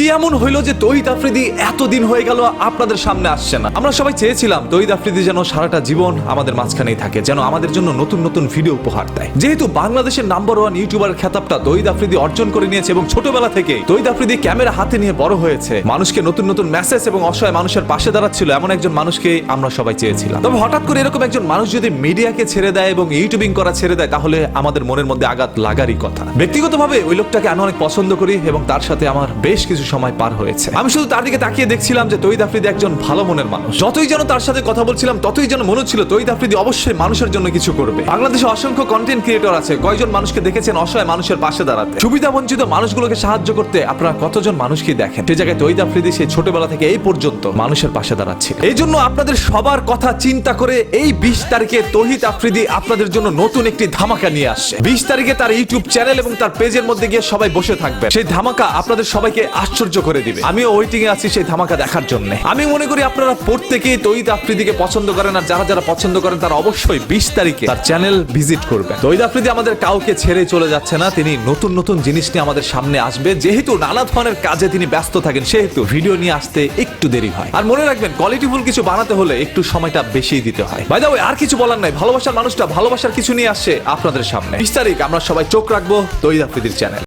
কি এমন হইলো যে তৌহিদ আফ্রিদি এতদিন হয়ে গেল আপনাদের সামনে আসছে না? আমরা সবাই চেয়েছিলাম তৌহিদ আফ্রিদি যেন সারাটা জীবন আমাদের মাঝখানেই থাকে, যেন আমাদের জন্য নতুন নতুন ভিডিও উপহার দেয়। যেহেতু বাংলাদেশের নাম্বার 1 ইউটিউবার খেতাবটা তৌহিদ আফ্রিদি অর্জন করে নিয়েছে এবং ছোটবেলা থেকে তৌহিদ আফ্রিদি ক্যামেরা হাতে নিয়ে বড় হয়েছে, মানুষকে নতুন নতুন মেসেজ এবং অসহায় মানুষের পাশে দাঁড়াচ্ছিল, এমন একজন মানুষকে আমরা সবাই চেয়েছিলাম। তবে হঠাৎ করে এরকম একজন মানুষ যদি মিডিয়াকে ছেড়ে দেয় এবং ইউটিউবিং করা ছেড়ে দেয়, তাহলে আমাদের মনের মধ্যে আঘাত লাগারই কথা। ব্যক্তিগতভাবে ওই লোকটাকে আমি অনেক পছন্দ করি এবং তার সাথে আমার বেশ কিছু সময় পার হয়েছে। আমি শুধু তার দিকে তাকিয়ে দেখছিলাম যে তৌহিদ আফ্রিদি একজন ভালো মনের মানুষ। যতই যেন তার সাথে কথা বলছিলাম ততই যেন মনে হচ্ছিল তৌহিদ আফ্রিদি অবশ্যই মানুষের জন্য কিছু করবে। বাংলাদেশে অসংখ্য কন্টেন্ট ক্রিয়েটর আছে, কয়জন মানুষকে দেখেছেন অসহায় মানুষের পাশে দাঁড়াতে, সুবিধা বঞ্চিত মানুষগুলোকে সাহায্য করতে? আপনারা কতজন মানুষকে দেখেন? সেই জায়গায় তৌহিদ আফ্রিদি সেই ছোটবেলা থেকে এই পর্যন্ত মানুষের পাশে দাঁড়াচ্ছে। এই জন্য আপনাদের সবার কথা চিন্তা করে এই 20 তারিখে তৌহিদ আফ্রিদি আপনাদের জন্য নতুন একটি ধামাকা নিয়ে আসছে। 20 তারিখে তার ইউটিউব চ্যানেল এবং তার পেজের মধ্যে গিয়ে সবাই বসে থাকবে। সেই ধামাকা আপনাদের সবাইকে আশ্চর্য করে দিবে। আমিও ওয়েটিং এ আছি সেই ধামাকা দেখার জন্য। আমি মনে করি আপনারা প্রত্যেকেই তৌহিদ আফ্রিদিকে পছন্দ করেন, আর যারা যারা পছন্দ করেন তারা অবশ্যই 20 তারিখে তার চ্যানেল ভিজিট করবেন। তৌহিদ আফ্রিদি আমাদের কাউকে ছেড়ে চলে যাচ্ছে না, তিনি নতুন নতুন জিনিস নিয়ে আমাদের সামনে আসবে। যেহেতু নানা ধরনের কাজে তিনি ব্যস্ত থাকেন, সেহেতু ভিডিও নিয়ে আসতে একটু দেরি হয়। আর মনে রাখবেন, কোয়ালিটিফুল কিছু বানাতে হলে একটু সময়টা বেশি দিতে হয়। বাই দ্য ওয়ে, আর কিছু বলার নাই, ভালোবাসার মানুষটা ভালোবাসার কিছু নিয়ে আসছে আপনাদের সামনে। 20 তারিখ আমরা সবাই চোখ রাখবো তৌহিদ আফ্রিদির চ্যানেল।